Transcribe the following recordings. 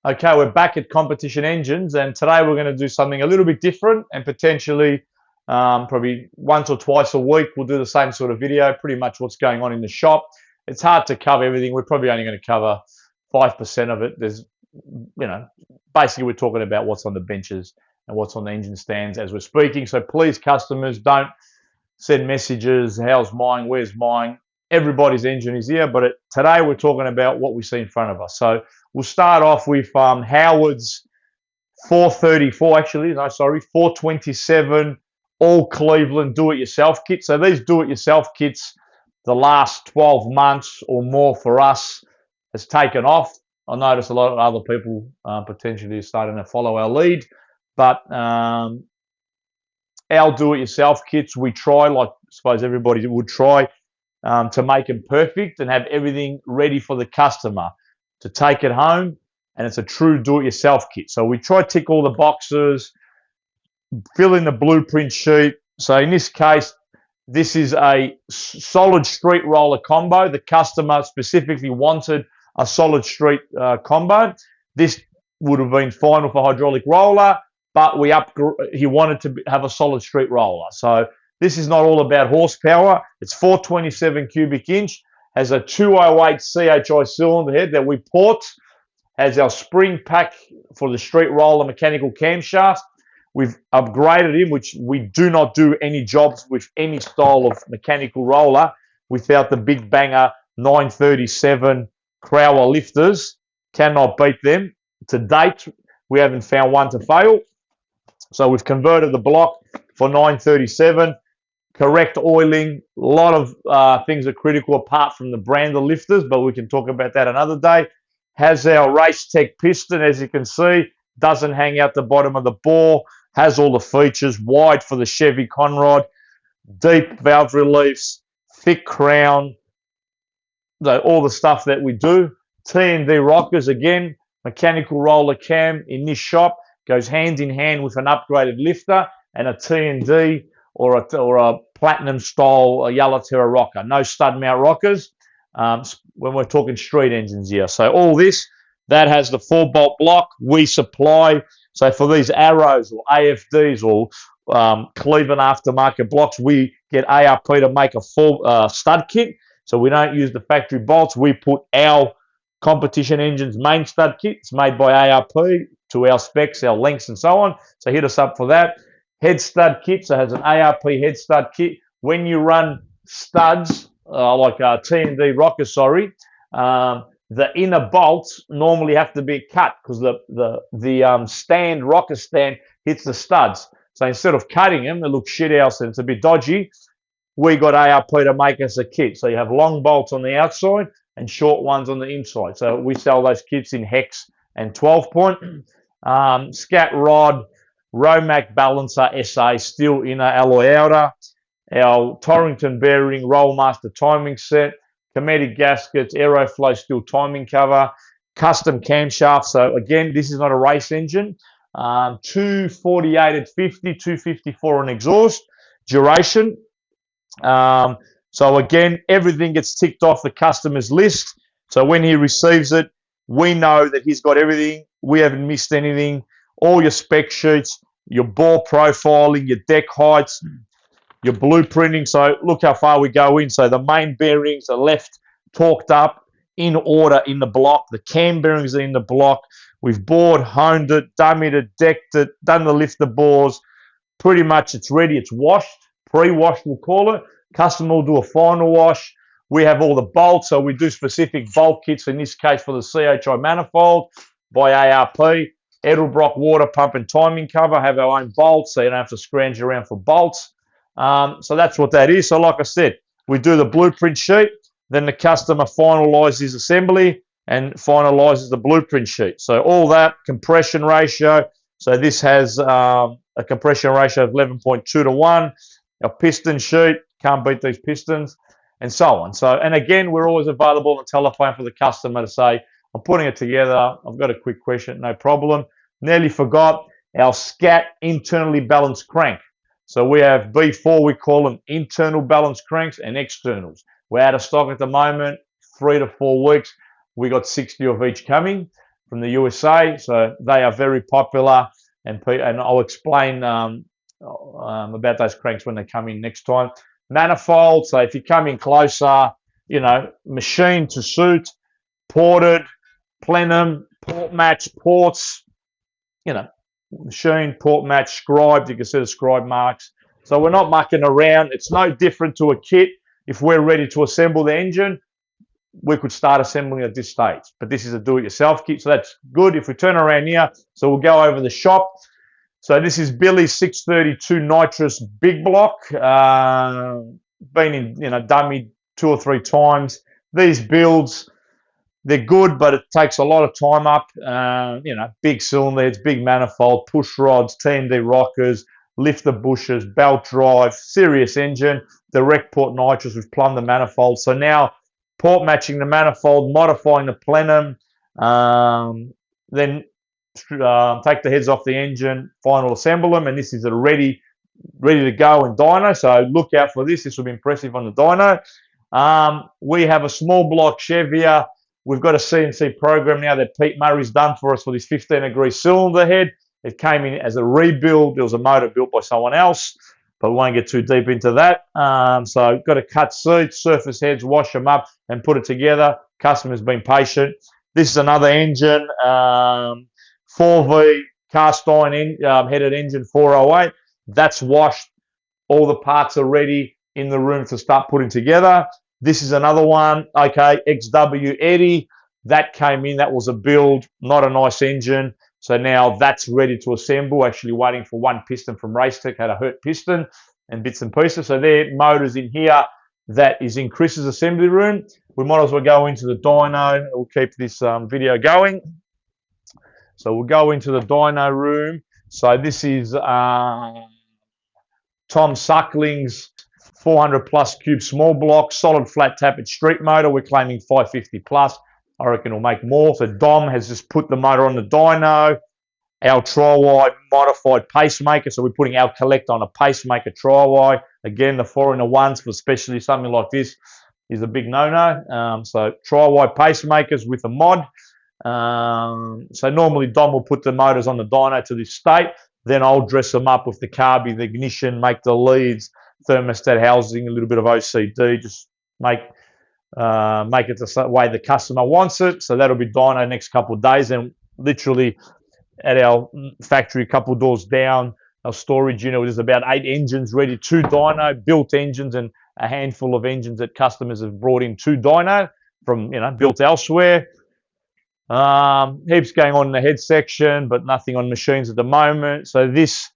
Okay, we're back at Competition Engines, and today we're going to do something a little bit different and potentially probably once or twice a week we'll do the same sort of video, pretty much what's going on in the shop. It's hard to cover everything. We're probably only going to cover 5% of it. Basically we're talking about what's on the benches and what's on the engine stands as we're speaking. So please, customers, don't send messages, how's mine, where's mine. Everybody's engine is here, but today we're talking about what we see in front of us. So we'll start off with Howard's 434, 427 all Cleveland do-it-yourself kit. So these do-it-yourself kits, the last 12 months or more for us, has taken off. I notice a lot of other people potentially starting to follow our lead, but our do-it-yourself kits, we try, like I suppose everybody would try, to make them perfect and have everything ready for the customer to take it home, and it's a true do-it-yourself kit. So we try to tick all the boxes, fill in the blueprint sheet. So in this case, this is a solid street roller combo. The customer specifically wanted a solid street combo. This would have been fine with a hydraulic roller, but he wanted to have a solid street roller. So this is not all about horsepower. It's 427 cubic inch, has a 208 CHI cylinder head that we port, has our spring pack for the street roller mechanical camshaft. We've upgraded him, which we do not do any jobs with any style of mechanical roller without the big banger 937 Crowler lifters. Cannot beat them. To date, we haven't found one to fail. So we've converted the block for 937. Correct oiling. A lot of things are critical apart from the brander lifters, but we can talk about that another day. Has our Race Tech piston, as you can see, doesn't hang out the bottom of the bore, has all the features, wide for the Chevy Conrod, deep valve reliefs, thick crown, all the stuff that we do. T&D rockers, again, mechanical roller cam in this shop goes hand in hand with an upgraded lifter and a T&D or a platinum style Yellow Terra rocker. No stud mount rockers when we're talking street engines here. So all this, that has the 4-bolt block we supply. So for these Arrows or AFDs or Cleveland aftermarket blocks, we get ARP to make a full stud kit. So we don't use the factory bolts. We put our Competition Engines main stud kit. It's made by ARP to our specs, our lengths, and so on. So hit us up for that. Head stud kit, so it has an ARP head stud kit. When you run studs, like T&D rockers, the inner bolts normally have to be cut because the rocker stand hits the studs. So instead of cutting them, it looks shit else and it's a bit dodgy. We got ARP to make us a kit. So you have long bolts on the outside and short ones on the inside. So we sell those kits in hex and 12-point. Scat rod, Romac balancer SA, steel inner alloy outer. Our Torrington bearing Rollmaster timing set. Cometic gaskets, Aeroflow steel timing cover, custom camshaft. So again, this is not a race engine. 248 at 50, 254 on exhaust. Duration. So again, everything gets ticked off the customer's list. So when he receives it, we know that he's got everything. We haven't missed anything. All your spec sheets, your bore profiling, your deck heights, your blueprinting. So look how far we go in. So the main bearings are left torqued up in order in the block. The cam bearings are in the block. We've bored, honed it, dummied it, decked it, done the lifter bores. Pretty much it's ready. It's washed, pre-washed we'll call it. Customer will do a final wash. We have all the bolts. So we do specific bolt kits, in this case for the CHI manifold by ARP. Edelbrock water pump and timing cover. Have our own bolts so you don't have to scrounge around for bolts. So that's what that is. So like I said, we do the blueprint sheet, then the customer finalizes his assembly and finalizes the blueprint sheet. So all that, compression ratio. So this has a compression ratio of 11.2 to 1. Our piston sheet, can't beat these pistons, and so on. So, and again, we're always available on the telephone for the customer to say, I'm putting it together. I've got a quick question, no problem. Nearly forgot our SCAT internally balanced crank. So we have B4, we call them internal balanced cranks and externals. We're out of stock at the moment, 3 to 4 weeks. We got 60 of each coming. from the USA. So they are very popular, and I'll explain about those cranks when they come in next time. Manifold. So if you come in closer, machine to suit, ported, plenum, port match, ports, machine, port match, scribed. You can see the scribe marks. So we're not mucking around. It's no different to a kit. If we're ready to assemble the engine, we could start assembling at this stage. But this is a do-it-yourself kit, so that's good. If we turn around here, so we'll go over the shop. So this is Billy's 632 nitrous big block. Been in, dummy 2 or 3 times. These builds, they're good, but it takes a lot of time up. Big cylinder heads, big manifold, push rods, TMD rockers, lifter bushes, belt drive, serious engine, direct port nitrous. We've plumbed the manifold. So now port matching the manifold, modifying the plenum, then take the heads off the engine, final assemble them, and this is a ready to go in dyno. So look out for this. This will be impressive on the dyno. We have a small block Chev here. We've got a CNC program now that Pete Murray's done for us for this 15-degree cylinder head. It came in as a rebuild. There was a motor built by someone else, but we won't get too deep into that. So got to cut seats, surface heads, wash them up, and put it together. Customer's been patient. This is another engine, 4V cast iron headed engine 408. That's washed. All the parts are ready in the room to start putting together. This is another one, okay, XW Eddie. That came in, that was a build, not a nice engine. So now that's ready to assemble, actually waiting for one piston from Racetech, had a hurt piston and bits and pieces. So there are motors in here. That is in Chris's assembly room. We might as well go into the dyno. We'll keep this video going. So we'll go into the dyno room. So this is Tom Suckling's 400 plus cube small block, solid flat tappet street motor. We're claiming 550 plus. I reckon we'll make more. So Dom has just put the motor on the dyno. Our tri-Y modified pacemaker. So we're putting our collector on a pacemaker tri-Y. Again, the 4-in-1s for especially something like this is a big no-no. So tri-Y pacemakers with a mod. So normally Dom will put the motors on the dyno to this state. Then I'll dress them up with the carby, the ignition, make the leads, thermostat housing, a little bit of OCD, just make it the way the customer wants it. So that'll be dyno next couple of days. And literally at our factory, a couple of doors down, our storage unit, there's about 8 engines ready to dyno, built engines, and a handful of engines that customers have brought in to dyno from built elsewhere. Heaps going on in the head section, but nothing on machines at the moment. So this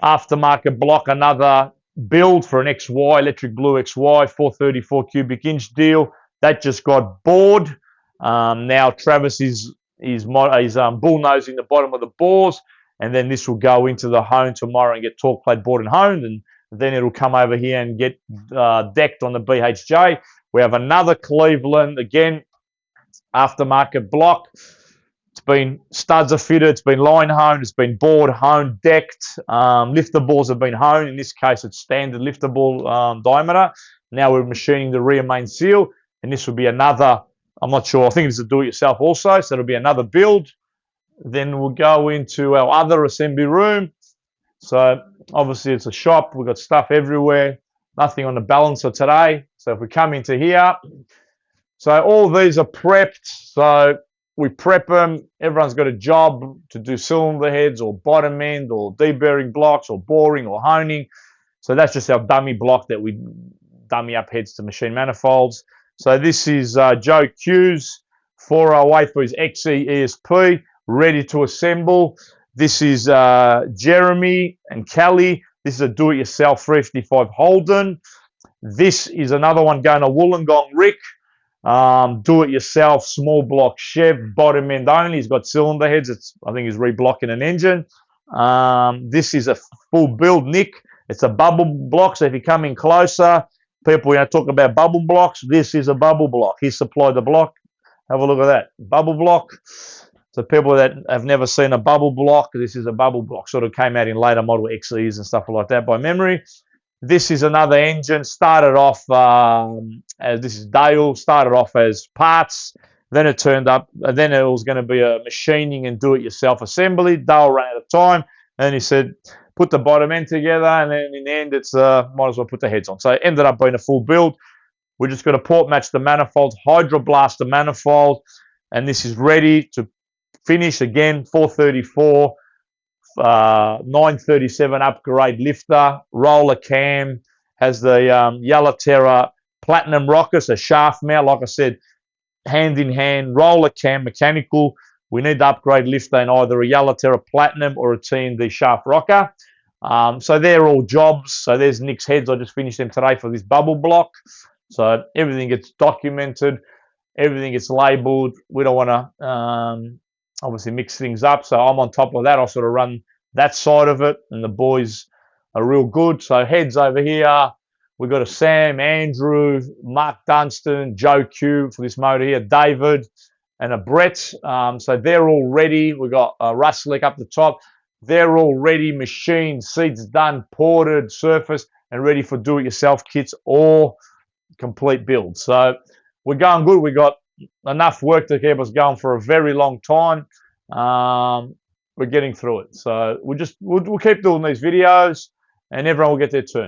aftermarket block, another build for an XY, electric blue XY, 434 cubic inch deal. That just got bored. Now Travis is bullnosing the bottom of the bores, and then this will go into the hone tomorrow and get torque plate bored and honed, and then it'll come over here and get decked on the BHJ. We have another Cleveland, again, aftermarket block. It's been studs are fitted, it's been line honed, it's been bored, honed, decked. Lifter balls have been honed. In this case, it's standard lifter ball diameter. Now we're machining the rear main seal, and this will be another, I'm not sure, I think it's a do-it-yourself also, so it'll be another build. Then we'll go into our other assembly room. So obviously it's a shop, we've got stuff everywhere, nothing on the balancer today. So if we come into here, so all these are prepped. So we prep them. Everyone's got a job to do cylinder heads or bottom end or deburring blocks or boring or honing. So that's just our dummy block that we dummy up heads to machine manifolds. So this is Joe Q's 408 for his XE ESP, ready to assemble. This is Jeremy and Kelly. This is a do-it-yourself 355 Holden. This is another one going to Wollongong Rick. Do-it-yourself small block Chev, bottom end only. He's got cylinder heads. I think he's reblocking an engine. This is a full build, Nick. It's a bubble block. So if you come in closer, people talk about bubble blocks. This is a bubble block. He supplied the block. Have a look at that bubble block. So people that have never seen a bubble block, this is a bubble block. Sort of came out in later model XEs and stuff like that by memory. This is another engine. Started off as this is Dale. Started off as parts. Then it turned up, and then it was going to be a machining and do-it-yourself assembly. Dale ran out of time, and he said, put the bottom end together, and then in the end, it's might as well put the heads on. So it ended up being a full build. We're just going to port match the manifolds, hydroblast the manifold, and this is ready to finish again. 434, 937 upgrade lifter, roller cam, has the Yellow Terra Platinum rocker, so shaft mount, like I said, hand in hand, roller cam, mechanical. We need to upgrade lifter in either a Yellow Terra Platinum or a T&D shaft rocker. So they're all jobs. So there's Nick's heads. I just finished them today for this bubble block. So everything gets documented, everything gets labelled. We don't want to obviously mix things up. So I'm on top of that. I sort of run that side of it, and the boys are real good. So heads over here. We've got a Sam, Andrew, Mark Dunstan, Joe Q for this motor here, David, and a Brett. So they're all ready. We've got Russ Slick up the top. They're all ready, machined, seats done, ported, surfaced, and ready for do-it-yourself kits or complete builds. So we're going good. We've got enough work to keep us going for a very long time. We're getting through it. So we'll keep doing these videos, and everyone will get their turn.